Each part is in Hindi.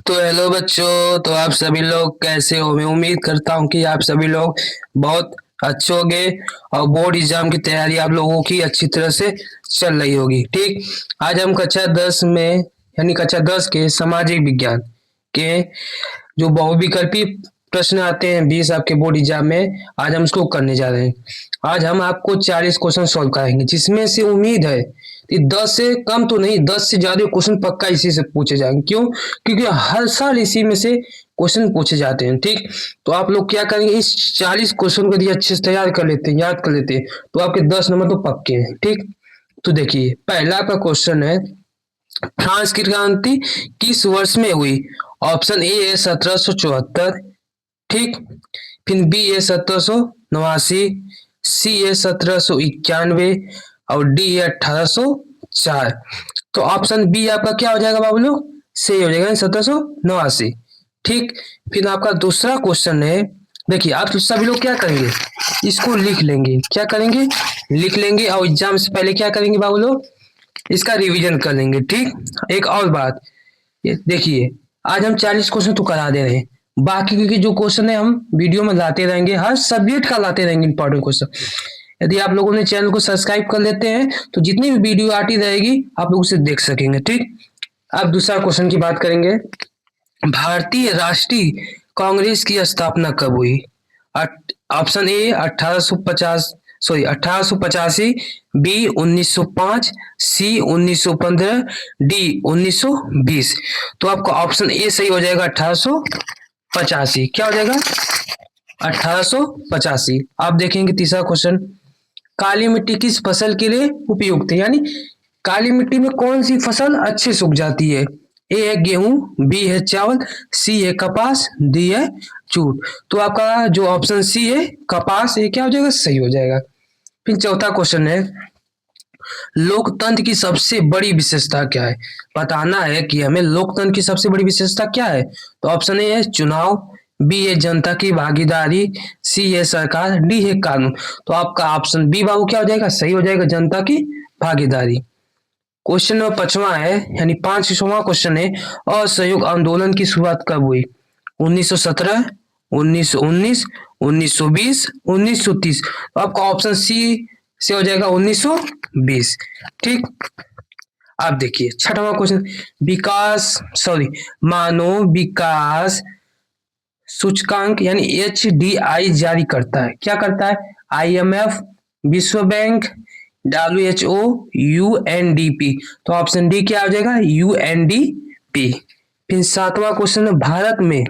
तो हेलो बच्चों, तो आप सभी लोग कैसे हो? मैं उम्मीद करता हूँ कि आप सभी लोग बहुत अच्छे होंगे और बोर्ड एग्जाम की तैयारी आप लोगों की अच्छी तरह से चल रही होगी। ठीक, आज हम कक्षा 10 में यानी कक्षा 10 के सामाजिक विज्ञान के जो बहुविकल्पी प्रश्न आते हैं 20 आपके बोर्ड एग्जाम में, आज हम उसको करने जा रहे हैं। आज हम आपको 40 क्वेश्चन सॉल्व कराएंगे, जिसमें से उम्मीद है कि 10 से कम तो नहीं, 10 से ज्यादा क्वेश्चन पक्का इसी से पूछे जाएंगे। क्यों? क्योंकि हर साल इसी में से क्वेश्चन पूछे जाते हैं। ठीक, तो आप लोग क्या करेंगे, इस 40 क्वेश्चन को यदि अच्छे से तैयार कर लेते हैं, याद कर लेते हैं, तो आपके 10 नंबर तो पक्के हैं। ठीक, तो देखिए पहला आपका क्वेश्चन है, फ्रांस की क्रांति किस वर्ष में हुई? ऑप्शन ए है 1774। ठीक, फिर बी है 1789, सी है 1791 और डी है 1804। तो ऑप्शन बी आपका क्या हो जाएगा बाबू लोग? सही हो जाएगा, 1789। ठीक, फिर आपका दूसरा क्वेश्चन है, देखिए आप सभी लोग क्या करेंगे, इसको लिख लेंगे। क्या करेंगे? लिख लेंगे, और एग्जाम से पहले क्या करेंगे बाबू लोग, इसका रिवीजन कर लेंगे। ठीक, एक और बात, ये देखिए आज हम 40 क्वेश्चन तो करा दे रहे हैं, बाकी के जो क्वेश्चन है हम वीडियो में लाते रहेंगे, हर सब्जेक्ट का लाते रहेंगे इंपॉर्टेंट क्वेश्चन। यदि आप लोगों ने चैनल को सब्सक्राइब कर लेते हैं तो जितनी भी वीडियो आती रहेगी आप लोग उसे देख सकेंगे। ठीक, अब दूसरा क्वेश्चन की बात करेंगे, भारतीय राष्ट्रीय कांग्रेस की स्थापना कब हुई? Option A 1885, B 1905, C 1915, D 1920। तो आपका ऑप्शन ए सही हो जाएगा, 1885। क्या हो जाएगा? 1885। आप देखेंगे तीसरा क्वेश्चन, काली मिट्टी किस फसल के लिए उपयुक्त है? यानी काली मिट्टी में कौन सी फसल अच्छे सूख जाती है? ए है गेहूं, बी है चावल, सी है कपास, डी है जूट। तो आपका जो ऑप्शन सी है कपास, ये क्या हो जाएगा? सही हो जाएगा। फिर चौथा क्वेश्चन है, लोकतंत्र की सबसे बड़ी विशेषता क्या है? बताना है कि हमें लोकतंत्र की सबसे बड़ी विशेषता क्या है। तो ऑप्शन ए है चुनाव, बी है जनता की भागीदारी, सी है सरकार, डी है कानून। तो आपका ऑप्शन बी बाबू क्या हो जाएगा? सही हो जाएगा, जनता की भागीदारी। क्वेश्चन नंबर 5वां है, यानी 5वां क्वेश्चन है, असहयोग आंदोलन की शुरुआत कब हुई? 1917, 1919, 1920, 1930। तो आपका ऑप्शन सी से हो जाएगा 1920। ठीक, आप देखिए 6वां क्वेश्चन, मानव विकास सूचकांक यानी HDI जारी करता है, क्या करता है? IMF, विश्व बैंक, WHO, UNDP। तो ऑप्शन डी क्या हो जाएगा? UNDP। फिर 7वां क्वेश्चन है, भारत में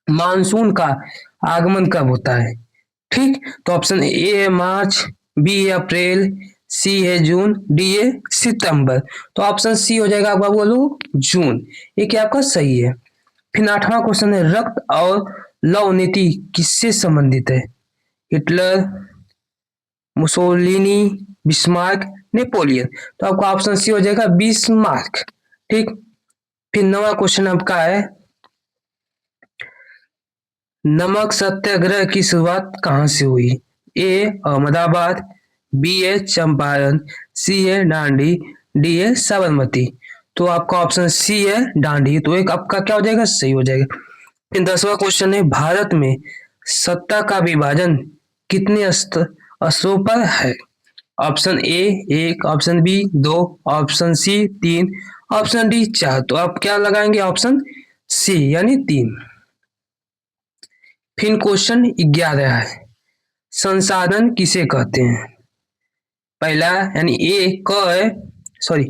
मानसून का आगमन कब होता है? ठीक, तो ऑप्शन ए है मार्च, बी है अप्रैल, सी है जून, डी है सितंबर। तो ऑप्शन सी हो जाएगा आपका, बोलो जून। ये क्या आपका सही है। फिर 8वां क्वेश्चन है, रक्त और लव नीति किससे संबंधित है? Hitler, Mussolini, Bismarck, Napoleon. तो आपका ऑप्शन सी हो जाएगा बिस्मार्क। ठीक, फिर 9वां क्वेश्चन आपका है, नमक सत्याग्रह की शुरुआत कहाँ से हुई? ए अहमदाबाद, बी है चंपारण, सी है दांडी, डी है साबरमती। तो आपका ऑप्शन सी है दांडी। तो एक आपका क्या हो जाएगा? सही हो जाएगा। फिर 10वां क्वेश्चन है, भारत में सत्ता का विभाजन कितने स्तरों पर है? Option A 1, option B 2, option C 3, option D 4। तो आप क्या लगाएंगे? ऑप्शन सी यानी 3। फिर क्वेश्चन 11 है, संसाधन किसे कहते हैं? पहला यानी ए क है, सॉरी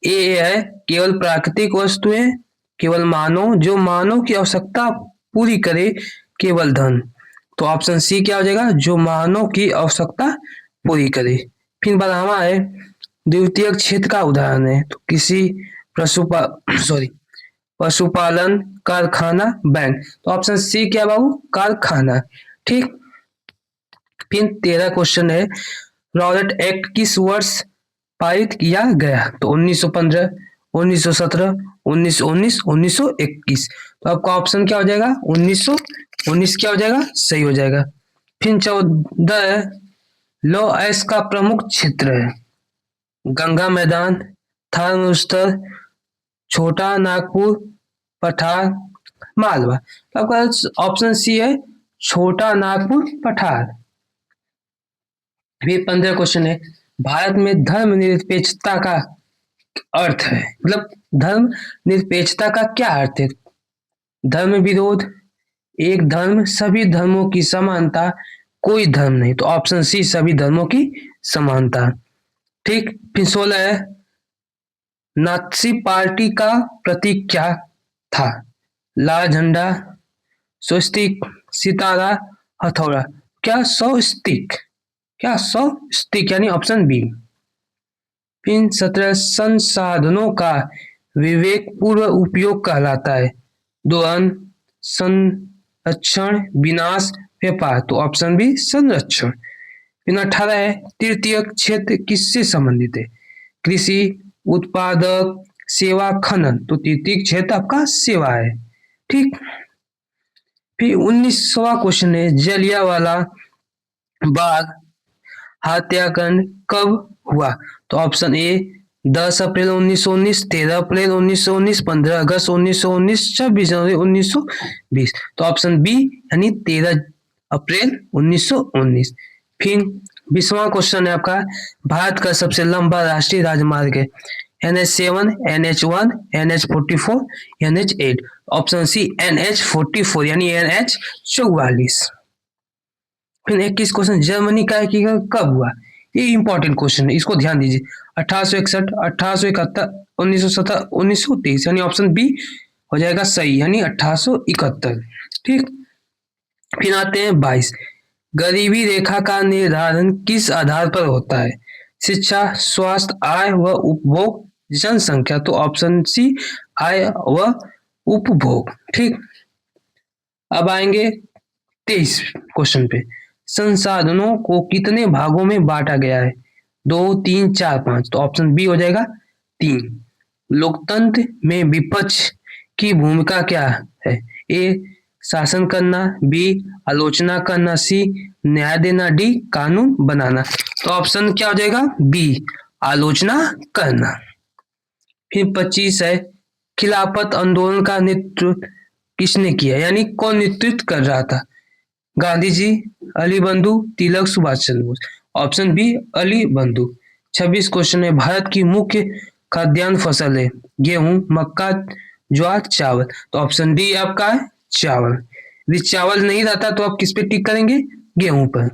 ए है केवल प्राकृतिक वस्तुएं, केवल मानव, जो मानव की आवश्यकता पूरी करे, केवल धन। तो ऑप्शन सी क्या हो जाएगा? जो मानव की आवश्यकता पूरी करे। फिर 12वां है, द्वितीय क्षेत्र का उदाहरण है, तो किसी पशुपालन, कारखाना, बैंक। तो ऑप्शन सी क्या बाबू? कारखाना। ठीक, फिर 13 क्वेश्चन है, रॉलेट एक्ट किस वर्ष पारित किया गया? तो 1915, 1917, 1919, 1921। तो आपका ऑप्शन क्या हो जाएगा? 1919 क्या हो जाएगा? सही हो जाएगा। फिर 14 है, लौ एस का प्रमुख क्षेत्र है, गंगा मैदान, थार स्थल, छोटा नागपुर, पठार, मालवा। तो आपका ऑप्शन सी है छोटा नागपुर, पठार। फिर 15 क्वेश्चन है, भारत में धर्मनिरपेक्षता का अर्थ है, मतलब धर्म निरपेक्षता का क्या अर्थ है? धर्म विरोध, एक धर्म, सभी धर्मों की समानता, कोई धर्म नहीं। तो ऑप्शन सी सभी धर्मों की समानता। ठीक। फिर 16 है, नाथसी पार्टी का प्रतीक क्या था? लाल झंडा, स्वस्तिक, सितारा, हथौड़ा। क्या स्वस्तिक? क्या स्वस्तिक यानी ऑप्शन बी। फिर 17 संसाधनों का विवेकपूर्ण उपयोग कहलाता है? दोहन, संरक्षण, विनाश, व्यापार। तो ऑप्शन बी संरक्षण। फिर 18 है, तृतीय क्षेत्र किससे संबंधित है? कृषि, उत्पादक, सेवा, खनन। तो तृतीय क्षेत्र आपका सेवा है। ठीक। फिर 19वां क्वेश्चन है, जलियांवाला बाग हत्याकांड कब हुआ? तो ऑप्शन ए 10 अप्रैल 1919, 13 अप्रैल 1919, 15 अगस्त 1919, 26 जनवरी 1920। तो ऑप्शन बी यानी 13 अप्रैल 1919। फिर 20वां क्वेश्चन है आपका, भारत का सबसे लंबा राष्ट्रीय राजमार्ग है? NH7, NH1, NH44, NH8। Option C NH44 यानी NH44। फिर 21 क्वेश्चन, जर्मनी का एकीकरण कब हुआ? ये इंपॉर्टेंट क्वेश्चन है, इसको ध्यान दीजिए। 1861, 1871, 1970, 1923 यानी ऑप्शन बी हो जाएगा सही, यानी 1871। ठीक। फिर आते हैं 22, गरीबी रेखा का निर्धारण किस आधार पर होता है? शिक्षा, स्वास्थ्य, आय व उपभोग, जनसंख्या। तो ऑप्शन सी आय व उपभोग। ठीक। अब आएंगे 23 क्वेश्चन पे, संसाधनों को कितने भागों में बांटा गया है? 2, 3, 4, 5। तो ऑप्शन बी हो जाएगा 3। लोकतंत्र में विपक्ष की भूमिका क्या है? ए शासन करना, बी आलोचना करना, सी न्याय देना, डी कानून बनाना। तो ऑप्शन क्या हो जाएगा? बी आलोचना करना। फिर 25 है, खिलाफत आंदोलन का नेतृत्व किसने किया, यानी कौन नेतृत्व कर रहा था? गांधी जी, अली बंधु, तिलक, सुभाष चंद्र बोस। ऑप्शन बी अली बंधु। 26 क्वेश्चन है, भारत की मुख्य खाद्यान्न फसल है? गेहूं, मक्का, ज्वार, चावल। तो ऑप्शन डी आपका है चावल। यदि चावल नहीं रहता तो आप किस पे टिक करेंगे? गेहूं पर।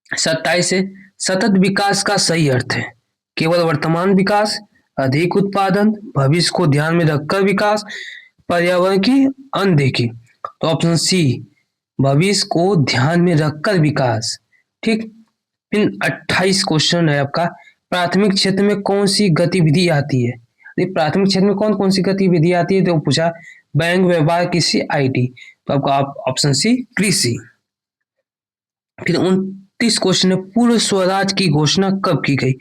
27 है, सतत विकास का सही अर्थ है? केवल वर्तमान विकास, अधिक उत्पादन, भविष्य को ध्यान में रखकर विकास, पर्यावरण की अनदेखी। तो ऑप्शन सी भविष्य को ध्यान में रखकर विकास। ठीक। फिर 28 क्वेश्चन है आपका, प्राथमिक क्षेत्र में कौन सी गतिविधि आती है? प्राथमिक क्षेत्र में कौन कौन सी गतिविधि आती है? तो पूछा बैंक, व्यापार, कृषि, IT। तो आपका ऑप्शन सी कृषि। फिर 29 क्वेश्चन है, पूर्व स्वराज की घोषणा कब की गई?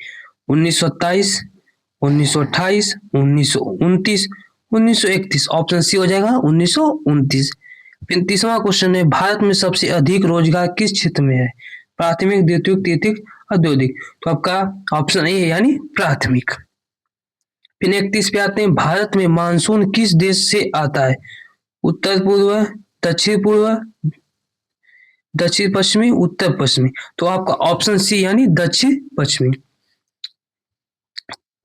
1927, 1928, 1929, 1931। ऑप्शन सी हो जाएगा 1929। 35वां क्वेश्चन है, भारत में सबसे अधिक रोजगार किस क्षेत्र में है? प्राथमिक, द्वितीयक, तृतीयक, औद्योगिक। तो आपका ऑप्शन ए यानी प्राथमिक। फिर 31 पे आते हैं, भारत में मानसून किस देश से आता है? उत्तर पूर्व, दक्षिण पूर्व, दक्षिण पश्चिमी, उत्तर पश्चिमी। तो आपका ऑप्शन सी यानी दक्षिण पश्चिमी।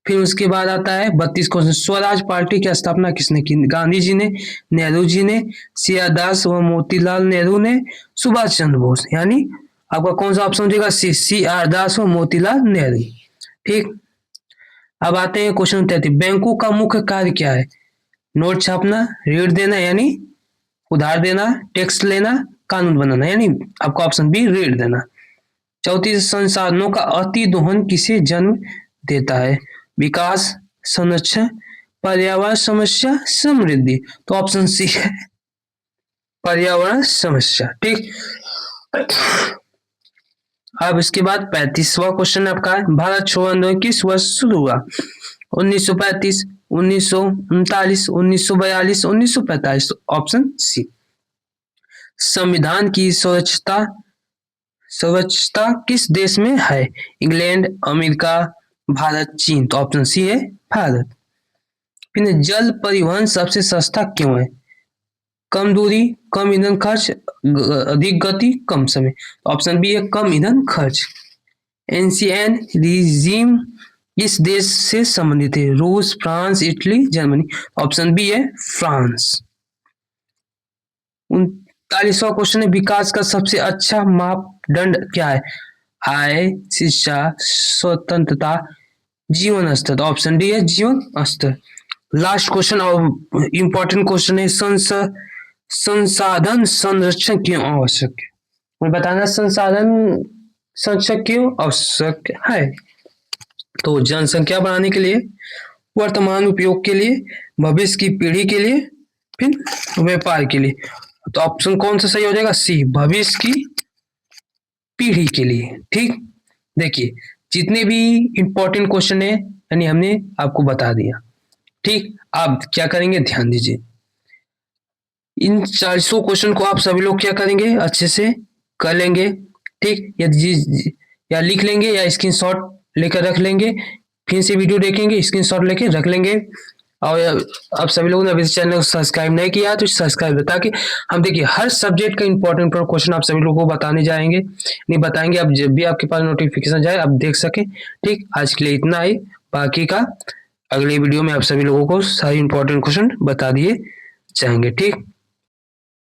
फिर उसके बाद आता है 32 क्वेश्चन, स्वराज पार्टी की स्थापना किसने की? गांधी जी ने, नेहरू जी ने, सियादास व मोतीलाल नेहरू ने, सुभाष चंद्र बोस। यानी आपका कौन सा ऑप्शन हो जाएगा? CR दास व मोतीलाल नेहरू। ठीक। अब आते हैं क्वेश्चन 33, बैंकों का मुख्य कार्य क्या है? नोट छापना, ऋण देना यानी उधार देना, टैक्स लेना, कानून बनाना। यानी आपका ऑप्शन बी ऋण देना। 34, संसाधनों का अति दोहन किसे जन्म देता है? विकास, संरक्षण, पर्यावरण समस्या, समृद्धि। तो ऑप्शन सी है पर्यावरण समस्या। ठीक। अब इसके बाद 35वां क्वेश्चन आपका है, भारत छोड़ो आंदोलन किस वर्ष शुरू हुआ? 1935, 1939, 1942, 1945। Option C. संविधान की सर्वोच्चता किस देश में है? इंग्लैंड, अमेरिका, भारत, चीन। तो ऑप्शन सी है भारत। फिर जल परिवहन सबसे सस्ता क्यों है? कम दूरी, कम ईंधन खर्च, अधिक गति, कम समय। ऑप्शन बी है कम ईंधन खर्च। एनसीएन रिजीम इस देश से संबंधित है? रूस, France, Italy, Germany. Option B है फ्रांस। 39वां क्वेश्चन है विकास का सबसे अच्छा मापदंड क्या है? आय, शिक्षा, स्वतंत्रता, जीवन स्तर। ऑप्शन डी है जीवन स्तर। लास्ट क्वेश्चन और इम्पोर्टेंट क्वेश्चन है संसाधन संरक्षण क्यों आवश्यक है? मैं बताना संसाधन संरक्षण क्यों आवश्यक है? तो जनसंख्या बढ़ाने के लिए, वर्तमान उपयोग के लिए, भविष्य की पीढ़ी के लिए, फिर व्यापार के लिए। तो ऑप्शन कौन सा सही हो जाएगा? सी, भविष्य की पीढ़ी के लिए। ठीक, देखिए जितने भी इंपॉर्टेंट क्वेश्चन है यानी हमने आपको बता दिया। ठीक, आप क्या करेंगे ध्यान दीजिए, इन 400 क्वेश्चन को आप सभी लोग क्या करेंगे अच्छे से कर लेंगे। ठीक, या लिख लेंगे या स्क्रीनशॉट लेकर रख लेंगे, फिर से वीडियो देखेंगे स्क्रीनशॉट लेके रख लेंगे। और आप सभी लोगों ने अभी चैनल को सब्सक्राइब नहीं किया तो सब्सक्राइब, ताकि हम देखिए हर सब्जेक्ट का इंपॉर्टेंट क्वेश्चन आप सभी लोगों को बताने जाएंगे, नहीं बताएंगे, अब जब भी आपके पास नोटिफिकेशन जाए आप देख सके। ठीक, आज के लिए इतना ही, बाकी का अगले वीडियो में आप सभी लोगों को सारी इंपॉर्टेंट क्वेश्चन बता दिए जाएंगे। ठीक।